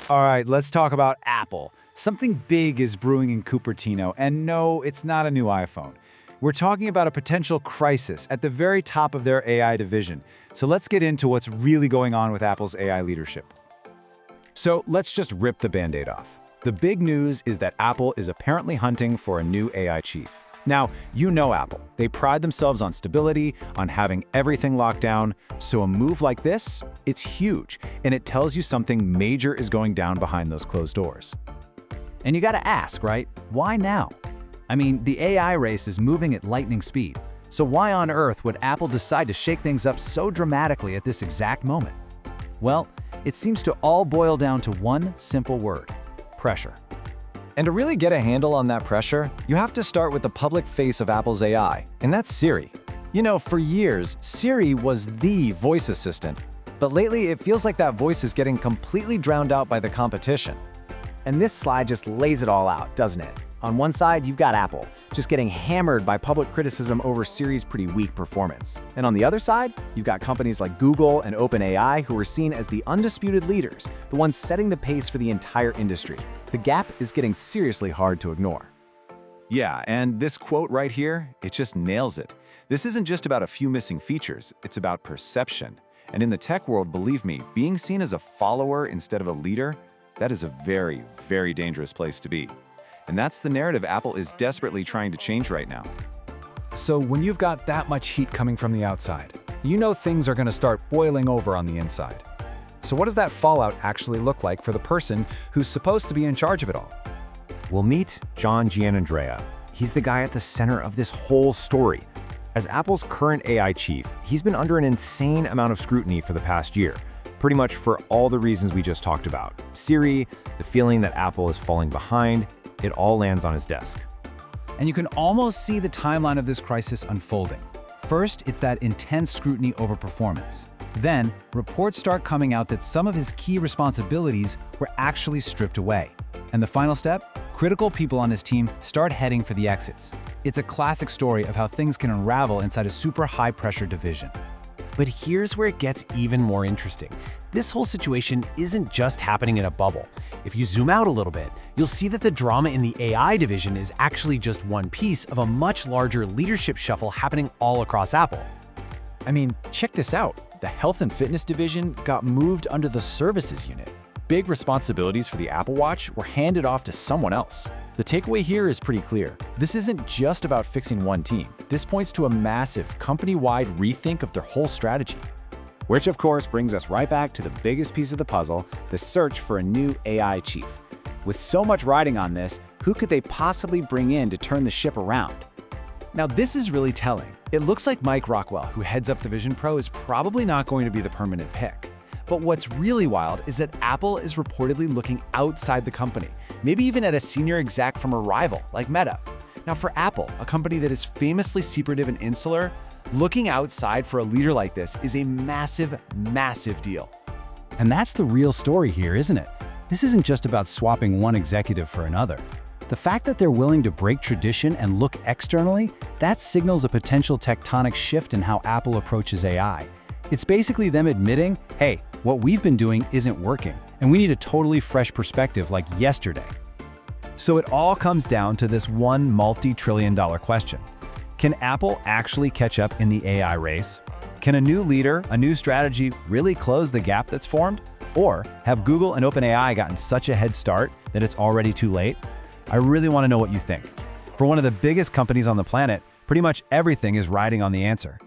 All right, let's talk about Apple. Something big is brewing in Cupertino, and no, it's not a new iPhone. We're talking about a potential crisis at the very top of their AI division. So let's get into what's really going on with Apple's AI leadership. So let's just rip the Band-Aid off. The big news is that Apple is apparently hunting for a new AI chief. Now, you know Apple. They pride themselves on stability, on having everything locked down. So a move like this, it's huge, and it tells you something major is going down behind those closed doors. And you gotta ask, right? Why now? I mean, the AI race is moving at lightning speed. So why on earth would Apple decide to shake things up so dramatically at this exact moment? Well, it seems to all boil down to one simple word: pressure. And to really get a handle on that pressure, you have to start with the public face of Apple's AI, and that's Siri. You know, for years, Siri was the voice assistant, but lately it feels like that voice is getting completely drowned out by the competition. And this slide just lays it all out, doesn't it? On one side, you've got Apple, just getting hammered by public criticism over Siri's pretty weak performance. And on the other side, you've got companies like Google and OpenAI who are seen as the undisputed leaders, the ones setting the pace for the entire industry. The gap is getting seriously hard to ignore. Yeah, and this quote right here, it just nails it. This isn't just about a few missing features, it's about perception. And in the tech world, believe me, being seen as a follower instead of a leader, that is a very, very dangerous place to be. And that's the narrative Apple is desperately trying to change right now. So when you've got that much heat coming from the outside, you know things are going to start boiling over on the inside. So what does that fallout actually look like for the person who's supposed to be in charge of it all? We'll meet John Giannandrea. He's the guy at the center of this whole story. As Apple's current AI chief, he's been under an insane amount of scrutiny for the past year, pretty much for all the reasons we just talked about. Siri, the feeling that Apple is falling behind, it all lands on his desk. And you can almost see the timeline of this crisis unfolding. First, it's that intense scrutiny over performance. Then, reports start coming out that some of his key responsibilities were actually stripped away. And the final step? Critical people on his team start heading for the exits. It's a classic story of how things can unravel inside a super high-pressure division. But here's where it gets even more interesting. This whole situation isn't just happening in a bubble. If you zoom out a little bit, you'll see that the drama in the AI division is actually just one piece of a much larger leadership shuffle happening all across Apple. I mean, check this out. The health and fitness division got moved under the services unit. Big responsibilities for the Apple Watch were handed off to someone else. The takeaway here is pretty clear. This isn't just about fixing one team. This points to a massive, company-wide rethink of their whole strategy. Which of course brings us right back to the biggest piece of the puzzle, the search for a new AI chief. With so much riding on this, who could they possibly bring in to turn the ship around? Now this is really telling. It looks like Mike Rockwell, who heads up the Vision Pro, is probably not going to be the permanent pick. But what's really wild is that Apple is reportedly looking outside the company, maybe even at a senior exec from a rival like Meta. Now for Apple, a company that is famously secretive and insular, looking outside for a leader like this is a massive, massive deal. And that's the real story here, isn't it? This isn't just about swapping one executive for another. The fact that they're willing to break tradition and look externally, that signals a potential tectonic shift in how Apple approaches AI. It's basically them admitting, hey, what we've been doing isn't working, and we need a totally fresh perspective like yesterday. So it all comes down to this one multi-trillion-dollar question. Can Apple actually catch up in the AI race? Can a new leader, a new strategy really close the gap that's formed? Or have Google and OpenAI gotten such a head start that it's already too late? I really want to know what you think. For one of the biggest companies on the planet, pretty much everything is riding on the answer.